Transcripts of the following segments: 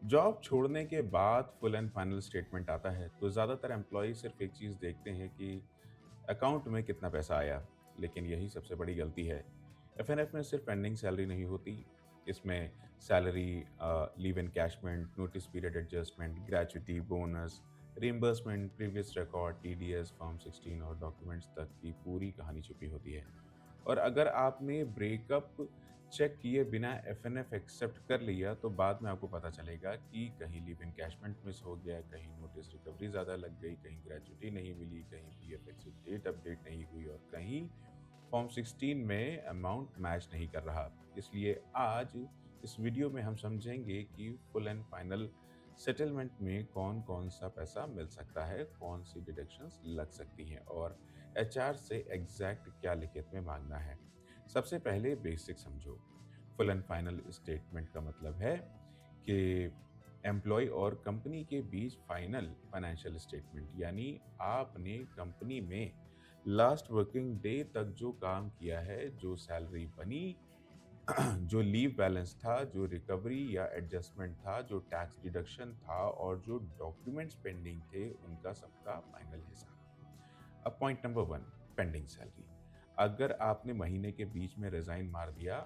Job छोड़ने के बाद फुल एंड फाइनल स्टेटमेंट आता है तो ज़्यादातर एम्प्लॉय सिर्फ एक चीज़ देखते हैं कि अकाउंट में कितना पैसा आया। लेकिन यही सबसे बड़ी गलती है। एफएनएफ में सिर्फ पेंडिंग सैलरी नहीं होती, इसमें salary, leave encashment, notice period adjustment, gratuity, bonus, reimbursement, previous record, TDS, form 16 और डॉक्यूमेंट्स तक की पूरी कहानी छुपी होती है। और अगर आपने ब्रेकअप चेक किए बिना एफएनएफ एक्सेप्ट कर लिया तो बाद में आपको पता चलेगा कि कहीं लीव एनकैशमेंट मिस हो गया, कहीं नोटिस रिकवरी ज़्यादा लग गई, कहीं ग्रेच्युटी नहीं मिली, कहीं पीएफ एक्सिट डेट अपडेट नहीं हुई और कहीं फॉर्म 16 में अमाउंट मैच नहीं कर रहा। इसलिए आज इस वीडियो में हम समझेंगे कि फुल एंड फाइनल सेटलमेंट में कौन-कौन सा पैसा मिल सकता है, कौन सी डिडक्शंस लग सकती हैं और एचआर से एग्जैक्ट क्या लिखित में मांगना है। सबसे पहले बेसिक समझो। फुल एंड फाइनल स्टेटमेंट का मतलब है कि एम्प्लॉय और कंपनी के बीच फाइनल फाइनेंशियल स्टेटमेंट, यानी आपने कंपनी में लास्ट वर्किंग डे तक जो काम किया है, जो सैलरी बनी, जो लीव बैलेंस था, जो रिकवरी या एडजस्टमेंट था, जो टैक्स डिडक्शन था और जो डॉक्यूमेंट्स पेंडिंग थे, उनका सबका फाइनल हिसाब। अब पॉइंट नंबर 1, पेंडिंग सैलरी। अगर आपने महीने के बीच में रिज़ाइन मार दिया,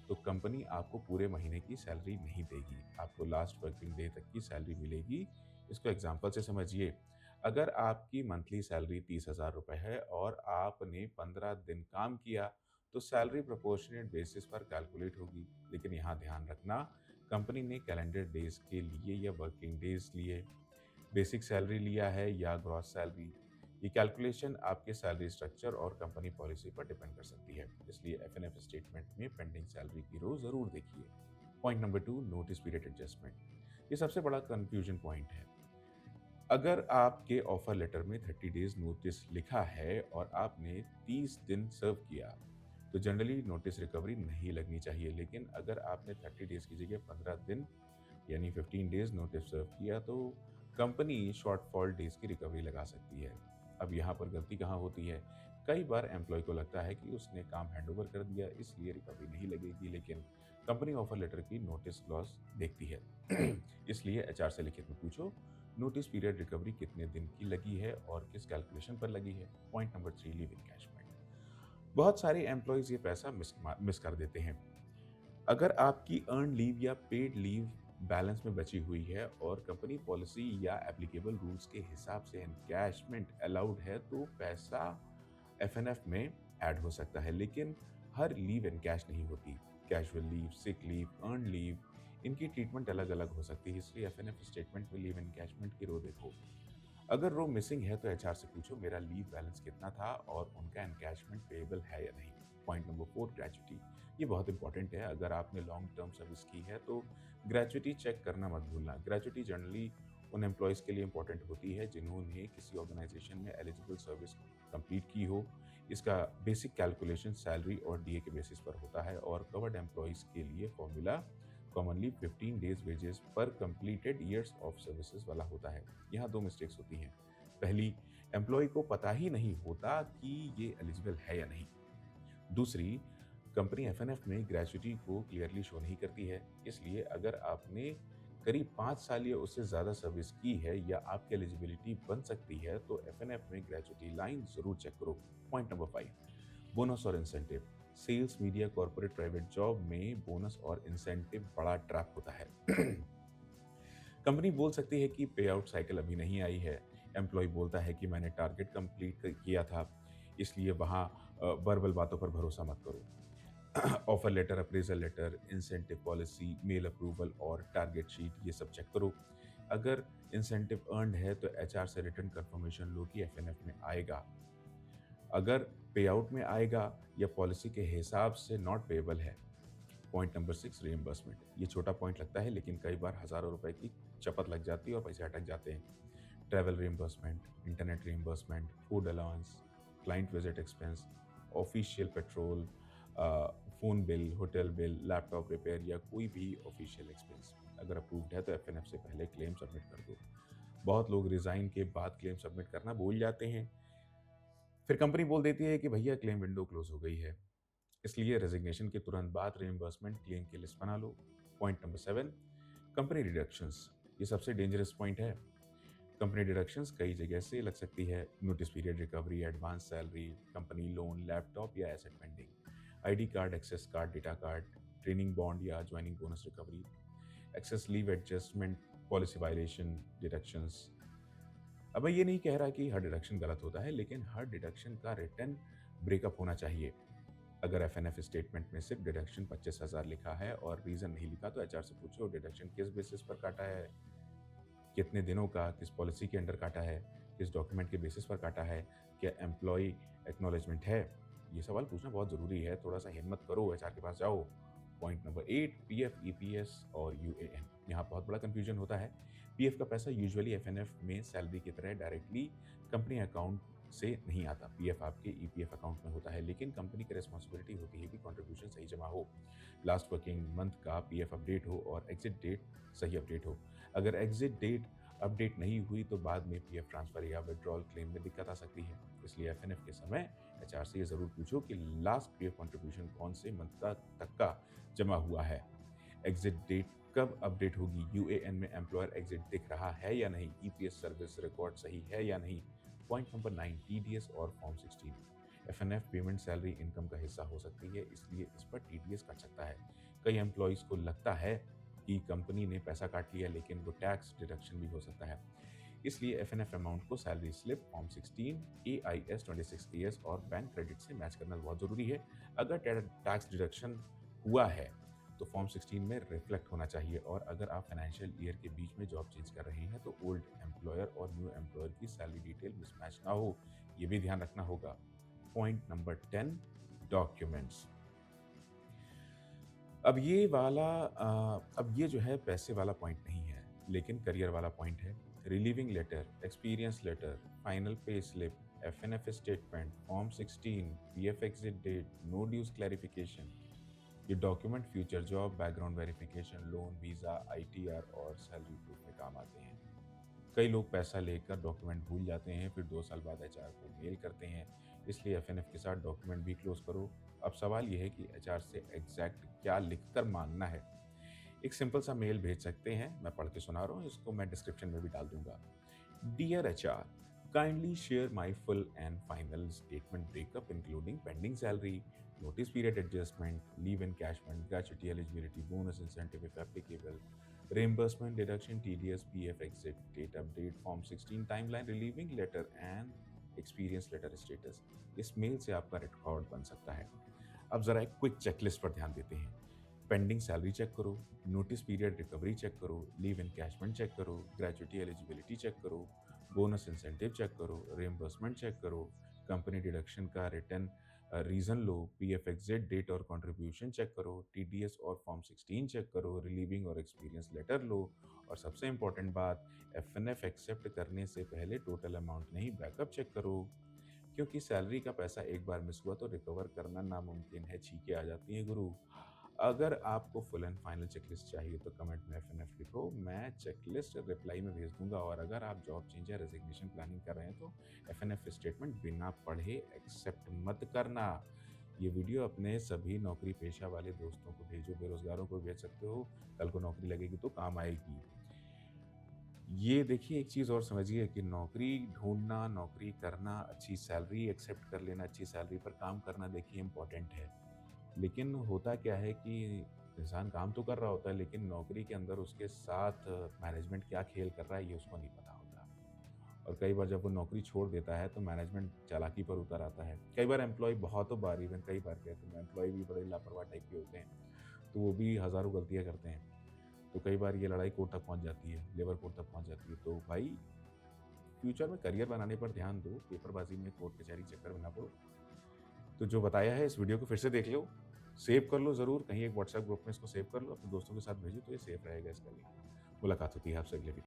तो कंपनी आपको पूरे महीने की सैलरी नहीं देगी। आपको लास्ट वर्किंग डे तक की सैलरी मिलेगी। इसको एग्ज़ाम्पल से समझिए। अगर आपकी मंथली सैलरी 30,000 रुपए है और आपने 15 दिन काम किया, तो सैलरी प्रोपोर्शनेट बेसिस पर कैलकुलेट होगी। लेकिन यहाँ ध्यान रखना, कंपनी ने कैलेंडर डेज़ के लिए या वर्किंग डेज़ लिए, बेसिक सैलरी लिया है या ग्रॉस सैलरी। ये कैलकुलेशन आपके सैलरी स्ट्रक्चर और कंपनी पॉलिसी पर डिपेंड कर सकती है। इसलिए एफएनएफ स्टेटमेंट में पेंडिंग सैलरी की रो जरूर देखिए। Point number 2, notice period adjustment. ये सबसे बड़ा कंफ्यूजन पॉइंट है। अगर आपके ऑफर लेटर में 30 डेज नोटिस लिखा है और आपने 30 दिन सर्व किया, तो जनरली नोटिस रिकवरी नहीं लगनी चाहिए। लेकिन अगर आपने 30 डेज की जगह 15 दिन यानी 15 डेज नोटिस सर्व किया, तो कंपनी शॉर्टफॉल डेज की रिकवरी लगा सकती है। अब यहाँ पर गलती कहाँ होती है? कई बार एम्प्लॉय को लगता है कि उसने काम हैंडओवर कर दिया, इसलिए रिकवरी नहीं लगेगी, लेकिन कंपनी ऑफर लेटर की नोटिस क्लॉज देखती है। इसलिए एचआर से लिखित में पूछो, नोटिस पीरियड रिकवरी कितने दिन की लगी है और किस कैलकुलेशन पर लगी है। Point number 3, leave encashment. बहुत सारे एम्प्लॉयज ये पैसा मिस कर देते हैं। अगर आपकी अर्न लीव या पेड लीव बैलेंस में बची हुई है और कंपनी पॉलिसी या एप्लीकेबल रूल्स के हिसाब से एनकैशमेंट अलाउड है, तो पैसा एफएनएफ में ऐड हो सकता है। लेकिन हर लीव एनकैश नहीं होती। Casual leave, sick leave, earn leave, इनकी ट्रीटमेंट अलग अलग हो सकती है। इसलिए एफएनएफ स्टेटमेंट में लीव एनकैशमेंट की रो देखो। अगर रो मिसिंग है तो एचआर से पूछो, मेरा लीव बैलेंस कितना था और उनका एनकैशमेंट पेएबल है या नहीं। Point number 4, gratuity. ये बहुत इंपॉर्टेंट है। अगर आपने लॉन्ग टर्म सर्विस की है तो ग्रेच्युटी चेक करना मत भूलना। ग्रेच्युटी जनरली उन एम्प्लॉयज़ के लिए इंपॉर्टेंट होती है जिन्होंने किसी ऑर्गेनाइजेशन में एलिजिबल सर्विस कंप्लीट की हो। इसका बेसिक कैलकुलेशन सैलरी और डीए के बेसिस पर होता है और कवर्ड एम्प्लॉयज़ के लिए फॉर्मूला कॉमनली 15 डेज वेजेस पर कंप्लीटेड ईयर्स ऑफ सर्विसेज वाला होता है। यहाँ 2 मिस्टेक्स होती हैं। पहली, एम्प्लॉय को पता ही नहीं होता कि ये एलिजिबल है या नहीं। दूसरी, कंपनी एफएनएफ में ग्रेच्युटी को क्लियरली शो नहीं करती है। इसलिए अगर आपने करीब 5 साल या उससे ज़्यादा सर्विस की है या आपकी एलिजिबिलिटी बन सकती है, तो एफएनएफ में ग्रेच्युटी लाइन ज़रूर चेक करो। पॉइंट नंबर 5, बोनस और incentive. Sales, media, corporate, private job में बोनस और इंसेंटिव बड़ा ट्रैप होता है। कंपनी बोल सकती है कि पे आउट साइकिल अभी नहीं आई है। एम्प्लॉय बोलता है कि मैंने टारगेट कंप्लीट किया था, इसलिए वहाँ वर्बल बातों पर भरोसा मत करो। Offer letter, appraisal letter, incentive policy, mail approval और टारगेट शीट, ये सब चेक करो। अगर इंसेंटिव अर्न्ड है तो एचआर से रिटर्न कंफर्मेशन लो कि एफएनएफ में आएगा। अगर पे आउट में आएगा या पॉलिसी के हिसाब से नॉट पेएबल है। Point number 6, reimbursement. ये छोटा पॉइंट लगता है, लेकिन कई बार हज़ारों रुपए की चपत लग जाती है और पैसे अटक जाते हैं। Travel reimbursement, internet reimbursement, food allowance, client visit expense, official petrol, phone bill, hotel bill, laptop repair या कोई भी ऑफिशियल एक्सपेंस। अगर अप्रूव्ड है तो एफएनएफ से पहले क्लेम सबमिट कर दो। बहुत लोग रिज़ाइन के बाद क्लेम सबमिट करना भूल जाते हैं। फिर कंपनी बोल देती है कि भैया क्लेम विंडो क्लोज हो गई है। इसलिए रेजिग्नेशन के तुरंत बाद रिइंबर्समेंट क्लेम की लिस्ट बना लो। पॉइंट नंबर 7, कंपनी डिडक्शंस, ये सबसे डेंजरस पॉइंट है। कंपनी डिडक्शंस कई जगह से लग सकती है। Notice period recovery, advance salary, company loan, laptop या asset pending, ID card, access card, data card, training bond या joining bonus recovery, excess leave adjustment, policy violation deductions. अब मैं ये नहीं कह रहा कि हर डिडक्शन गलत होता है, लेकिन हर डिडक्शन का रिटर्न ब्रेकअप होना चाहिए। अगर एफएनएफ स्टेटमेंट में सिर्फ डिडक्शन 25,000 लिखा है और रीजन नहीं लिखा, तो एचआर से पूछो डिडक्शन किस बेसिस पर काटा है, कितने दिनों का, किस पॉलिसी के अंडर काटा है, किस डॉक्यूमेंट के बेसिस पर काटा है, क्या एम्प्लॉय एक्नॉलेजमेंट है। ये सवाल पूछना बहुत ज़रूरी है। थोड़ा सा हिम्मत करो, एचआर के पास जाओ। पॉइंट नंबर 8, पीएफ, ईपीएस और यूएएन। यहाँ बहुत बड़ा कंफ्यूजन होता है। पीएफ का पैसा यूजुअली एफएनएफ में सैलरी की तरह डायरेक्टली कंपनी अकाउंट से नहीं आता। पीएफ आपके ईपीएफ अकाउंट में होता है, लेकिन कंपनी की रिस्पॉन्सिबिलिटी होती है कि कंट्रीब्यूशन सही जमा हो, लास्ट वर्किंग मंथ का पीएफ अपडेट हो और एग्जिट डेट सही अपडेट हो। अगर एग्जिट डेट अपडेट नहीं हुई तो बाद में पीएफ ट्रांसफर या विड्रॉल क्लेम में दिक्कत आ सकती है। इसलिए एफएनएफ के समय एचआर से ये जरूर पूछो कि लास्ट पीएफ कंट्रीब्यूशन कौन से मंथ तक का जमा हुआ है, एग्जिट डेट कब अपडेट होगी, यूएएन में एम्प्लॉयर एग्जिट दिख रहा है या नहीं, ईपीएस सर्विस रिकॉर्ड सही है या नहीं। पॉइंट नंबर 9, टीडीएस और form 16। FNF payment salary income का हिस्सा हो सकती है, इसलिए इस पर टीडीएस कट सकता है। कई एम्प्लॉयज़ को लगता है कि कंपनी ने पैसा काट लिया, लेकिन वो टैक्स डिडक्शन भी हो सकता है। इसलिए एफएनएफ अमाउंट को salary slip, form 16, AIS 26AS और बैंक क्रेडिट से मैच करना बहुत ज़रूरी है। अगर टैक्स डिडक्शन हुआ है तो फॉर्म 16 में रिफ्लेक्ट होना चाहिए, और अगर आप फाइनेंशियल ईयर के बीच में जॉब चेंज कर रहे हैं तो ओल्ड एम्प्लॉयर और न्यू एम्प्लॉयर की सैलरी डिटेल मिसमैच ना हो, ये भी ध्यान रखना होगा। Point number 10, documents. अब ये जो है पैसे वाला पॉइंट नहीं है, लेकिन करियर वाला पॉइंट है। Relieving letter, experience letter, final pay slip, FNF statement, form 16, PF exit date, no dues clarification, ये document future job, background verification, loan, visa, ITR और सैलरी प्रूफ में काम आते हैं। कई लोग पैसा लेकर डॉक्यूमेंट भूल जाते हैं, फिर 2 साल बाद एचआर को मेल करते हैं। इसलिए एफएनएफ के साथ डॉक्यूमेंट भी क्लोज करो। अब सवाल यह है कि एचआर से एग्जैक्ट क्या लिखकर मांगना है। एक सिंपल सा मेल भेज सकते हैं, मैं पढ़ के सुना रहा हूँ, इसको मैं डिस्क्रिप्शन में भी डाल दूंगा। Dear HR, kindly share my full and final statement breakup including pending salary, notice period adjustment, leave encashment, gratuity eligibility, bonus incentive if applicable, reimbursement, deduction, TDS, PF exit, date update, form 16, timeline, relieving letter and experience letter status। इस mail से आपका record बन सकता है। अब ज़रा एक quick checklist पर ध्यान देते हैं। पेंडिंग सैलरी चेक करो, नोटिस पीरियड रिकवरी चेक करो, लीव एनकैशमेंट चेक करो, ग्रेजुटी एलिजिबिलिटी चेक करो, बोनस इंसेंटिव चेक करो, रिएम्बर्समेंट चेक करो, कंपनी डिडक्शन का रिटर्न रीज़न लो, पीएफ एग्जिट डेट और कंट्रीब्यूशन चेक करो, टीडीएस और फॉर्म 16 चेक करो, रिलीविंग और एक्सपीरियंस लेटर लो, और सबसे इंपॉर्टेंट बात, एफएनएफ एक्सेप्ट करने से पहले टोटल अमाउंट नहीं, बैकअप चेक करो। क्योंकि सैलरी का पैसा एक बार मिस हुआ तो रिकवर करना नामुमकिन है, छींके आ जाती हैं गुरु। अगर आपको फुल एंड फाइनल चेकलिस्ट चाहिए तो कमेंट में एफएनएफ लिखो, मैं चेकलिस्ट रिप्लाई में भेज दूंगा। और अगर आप जॉब चेंज या रेजिग्नेशन प्लानिंग कर रहे हैं तो एफएनएफ स्टेटमेंट बिना पढ़े एक्सेप्ट मत करना। ये वीडियो अपने सभी नौकरी पेशा वाले दोस्तों को भेजो, बेरोजगारों को भेज सकते हो, कल को नौकरी लगेगी तो काम आएगी। ये देखिए, एक चीज़ और समझिए कि नौकरी ढूंढना, नौकरी करना, अच्छी सैलरी एक्सेप्ट कर लेना, अच्छी सैलरी पर काम करना देखिए इम्पोर्टेंट है। लेकिन होता क्या है कि इंसान काम तो कर रहा होता है, लेकिन नौकरी के अंदर उसके साथ मैनेजमेंट क्या खेल कर रहा है ये उसको नहीं पता होता। और कई बार जब वो नौकरी छोड़ देता है तो मैनेजमेंट चालाकी पर उतर आता है। कई बार एम्प्लॉय, बहुतों बार, इवन कई बार कहते हैं, एम्प्लॉय भी बड़े लापरवाह टाइप के होते हैं, तो वो भी हज़ारों गलतियाँ करते हैं। तो कई बार ये लड़ाई कोर्ट तक पहुँच जाती है, लेबर कोर्ट तक पहुँच जाती है। तो भाई, फ्यूचर में करियर बनाने पर ध्यान दो, पेपरबाजी में, कोर्ट कचहरी चक्कर में ना पड़ो। तो जो बताया है इस वीडियो को फिर से देख लो, सेव कर लो ज़रूर, कहीं एक व्हाट्सएप ग्रुप में इसको सेव कर लो, अपने दोस्तों के साथ भेजो तो ये सेफ रहेगा इसका लिंक। मुलाकात होती है आपसे अगले वीडियो।